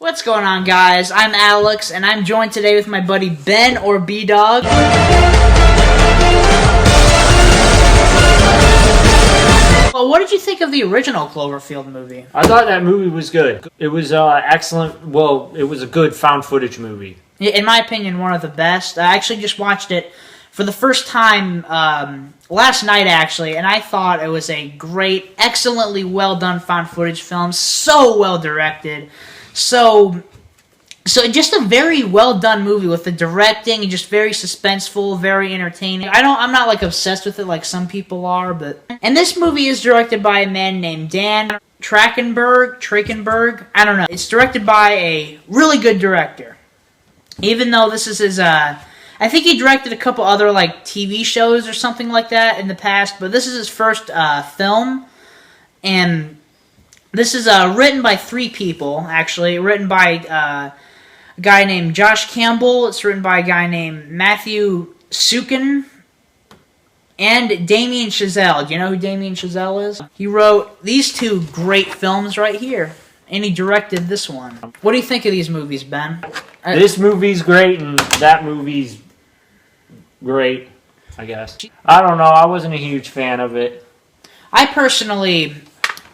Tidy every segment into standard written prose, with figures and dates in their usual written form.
What's going on, guys? I'm Alex, and I'm joined today with my buddy Ben, or B-Dog. Well, what did you think of the original Cloverfield movie? I thought that movie was good. It was excellent. Well, it was a good found footage movie. In my opinion, one of the best. I actually just watched it for the first time last night, actually, and I thought it was a great, excellently well done found footage film. So well directed. So just a very well done movie with the directing and just very suspenseful, very entertaining. I'm not like obsessed with it like some people are, but and this movie is directed by a man named Dan Trachtenberg. I don't know. It's directed by a really good director. Even though this is his I think he directed a couple other like TV shows or something like that in the past, but this is his first film, and this is written by three people, actually. Written by a guy named Josh Campbell. It's written by a guy named Matthew Sukin and Damien Chazelle. Do you know who Damien Chazelle is? He wrote these two great films right here, and he directed this one. What do you think of these movies, Ben? This movie's great, and that movie's great, I guess. I don't know. I wasn't a huge fan of it.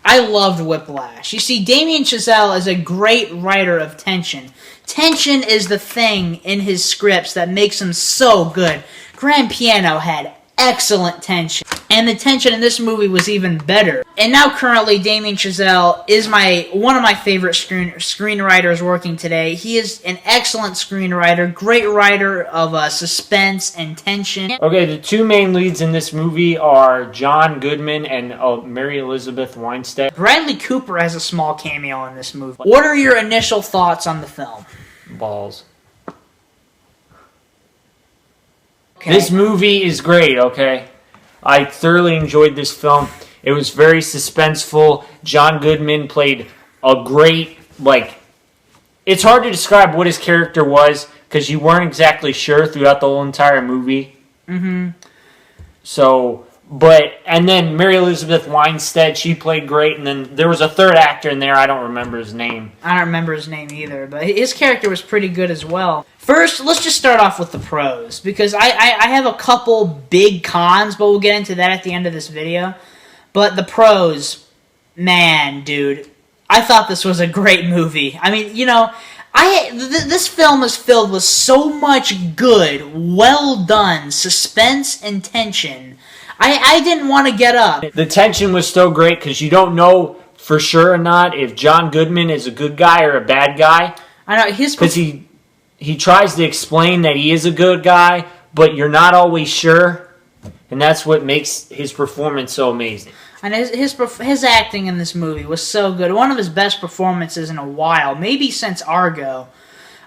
I loved Whiplash. You see, Damien Chazelle is a great writer of tension. Tension is the thing in his scripts that makes him so good. Grand Piano had excellent tension, and the tension in this movie was even better. And now currently Damien Chazelle is one of my favorite screenwriters working today. He is an excellent screenwriter, great writer of suspense and tension. Okay, the two main leads in this movie are John Goodman and Mary Elizabeth Winstead. Bradley Cooper has a small cameo in this movie. What are your initial thoughts on the film? Balls. Okay. This movie is great, okay? I thoroughly enjoyed this film. It was very suspenseful. John Goodman played a great, it's hard to describe what his character was because you weren't exactly sure throughout the whole entire movie. Mm-hmm. And then Mary Elizabeth Winstead, she played great, and then there was a third actor in there, I don't remember his name. I don't remember his name either, but his character was pretty good as well. First, let's just start off with the pros, because I have a couple big cons, but we'll get into that at the end of this video. But the pros, man, dude, I thought this was a great movie. I mean, this film is filled with so much good, well done suspense and tension. I didn't want to get up. The tension was so great because you don't know for sure or not if John Goodman is a good guy or a bad guy. I know because he tries to explain that he is a good guy, but you're not always sure, and that's what makes his performance so amazing. And his acting in this movie was so good. One of his best performances in a while, maybe since Argo.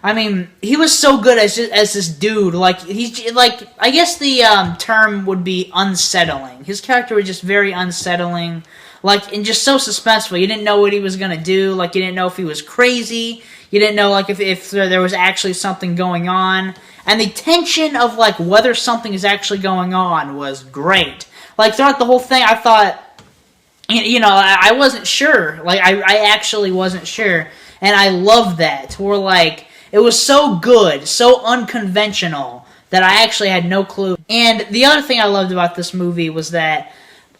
I mean, he was so good as this dude. I guess the term would be unsettling. His character was just very unsettling, and just so suspenseful. You didn't know what he was gonna do. You didn't know if he was crazy. You didn't know if there was actually something going on. And the tension of whether something is actually going on was great. Throughout the whole thing, I thought, I wasn't sure. I actually wasn't sure, and I loved that. It was so good, so unconventional, that I actually had no clue. And the other thing I loved about this movie was that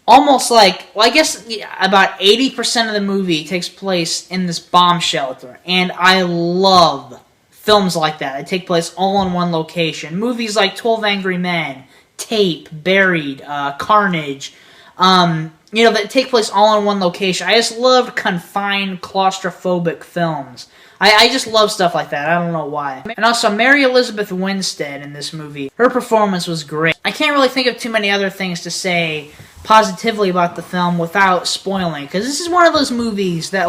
almost I guess about 80% of the movie takes place in this bomb shelter. And I love films like that. They take place all in one location. Movies like 12 Angry Men, Tape, Buried, Carnage, that take place all in one location. I just loved confined, claustrophobic films. I just love stuff like that. I don't know why. And also, Mary Elizabeth Winstead in this movie, her performance was great. I can't really think of too many other things to say positively about the film without spoiling, because this is one of those movies that,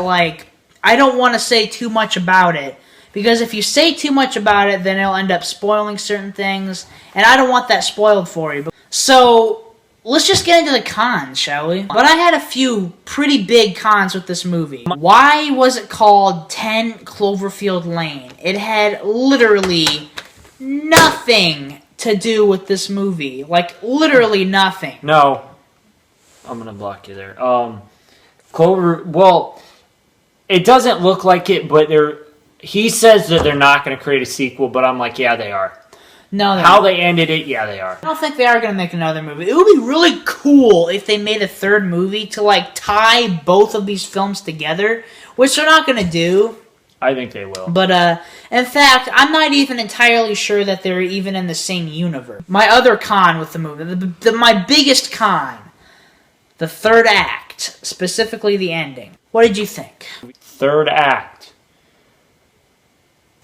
I don't want to say too much about it, because if you say too much about it, then it'll end up spoiling certain things, and I don't want that spoiled for you. So let's just get into the cons, shall we? But I had a few pretty big cons with this movie. Why was it called 10 Cloverfield Lane? It had literally nothing to do with this movie. Literally nothing. No. I'm going to block you there. It doesn't look like it, but He says that they're not going to create a sequel, but I'm like, yeah, they are. No, how they ended it, yeah, they are. I don't think they are going to make another movie. It would be really cool if they made a third movie to, like, tie both of these films together, which they're not going to do. I think they will. But, in fact, I'm not even entirely sure that they're even in the same universe. My other con with the movie, my biggest con, the third act, specifically the ending. What did you think? Third act.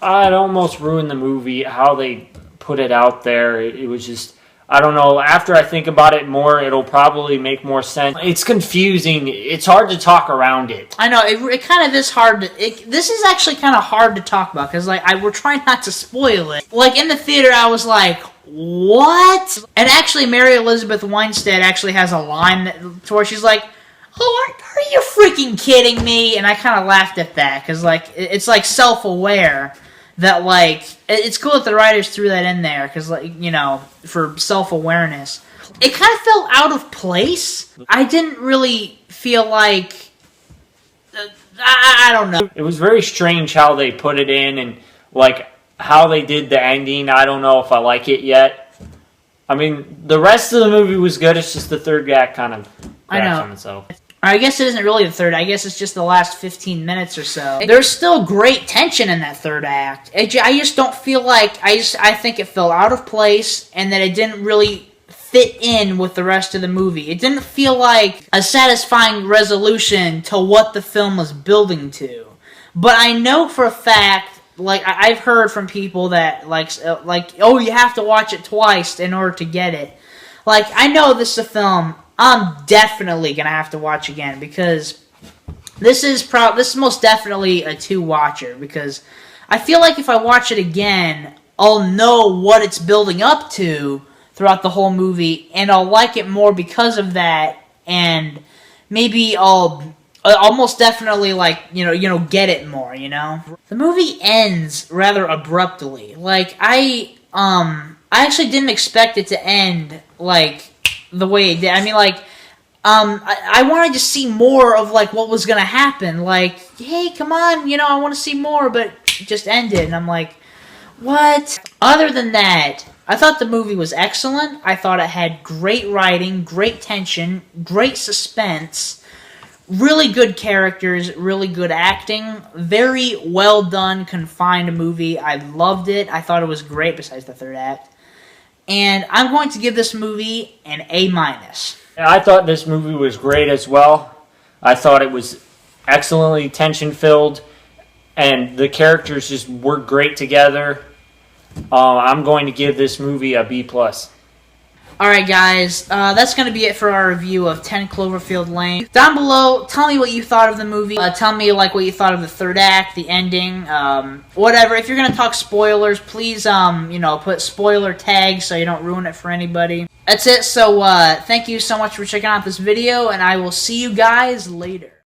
It almost ruined the movie, how they put it out there. It was just, I don't know. After I think about it more, it'll probably make more sense. It's confusing. It's hard to talk around it. I know, it kind of is hard to... this is actually kind of hard to talk about, because, like, we're trying not to spoil it. Like, in the theater, I was like, what? And actually, Mary Elizabeth Winstead actually has a line to where she's like, oh, are you freaking kidding me? And I kind of laughed at that, because, like, it's, like, self-aware that, like, it's cool that the writers threw that in there, because, like, you know, for self-awareness. It kind of felt out of place. I didn't really feel like... I don't know. It was very strange how they put it in, and, like, how they did the ending. I don't know if I like it yet. I mean, the rest of the movie was good. It's just the third act kind of crashed on itself. I guess it isn't really the third. I guess it's just the last 15 minutes or so. There's still great tension in that third act. I just don't feel like... I think it fell out of place, and that it didn't really fit in with the rest of the movie. It didn't feel like a satisfying resolution to what the film was building to. But I know for a fact, like, I've heard from people that, like, oh, you have to watch it twice in order to get it. Like, I know this is a film I'm definitely gonna have to watch again, because this is most definitely a 2-watcher, because I feel like if I watch it again, I'll know what it's building up to throughout the whole movie, and I'll like it more because of that, and maybe I'll most definitely, like, you know, get it more, you know? The movie ends rather abruptly. Like, I actually didn't expect it to end, like, the way it did. I mean, like, I wanted to see more of, like, what was gonna happen. Like, hey, come on, you know, I want to see more, but it just ended, and I'm like, what? Other than that, I thought the movie was excellent. I thought it had great writing, great tension, great suspense, really good characters, really good acting, very well done, confined movie. I loved it. I thought it was great, besides the third act. And I'm going to give this movie an A-. I thought this movie was great as well. I thought it was excellently tension-filled, and the characters just work great together. I'm going to give this movie a B+. Alright guys, that's going to be it for our review of 10 Cloverfield Lane. Down below, tell me what you thought of the movie. Tell me, like, what you thought of the third act, the ending, whatever. If you're going to talk spoilers, please, you know, put spoiler tags so you don't ruin it for anybody. That's it, so, thank you so much for checking out this video, and I will see you guys later.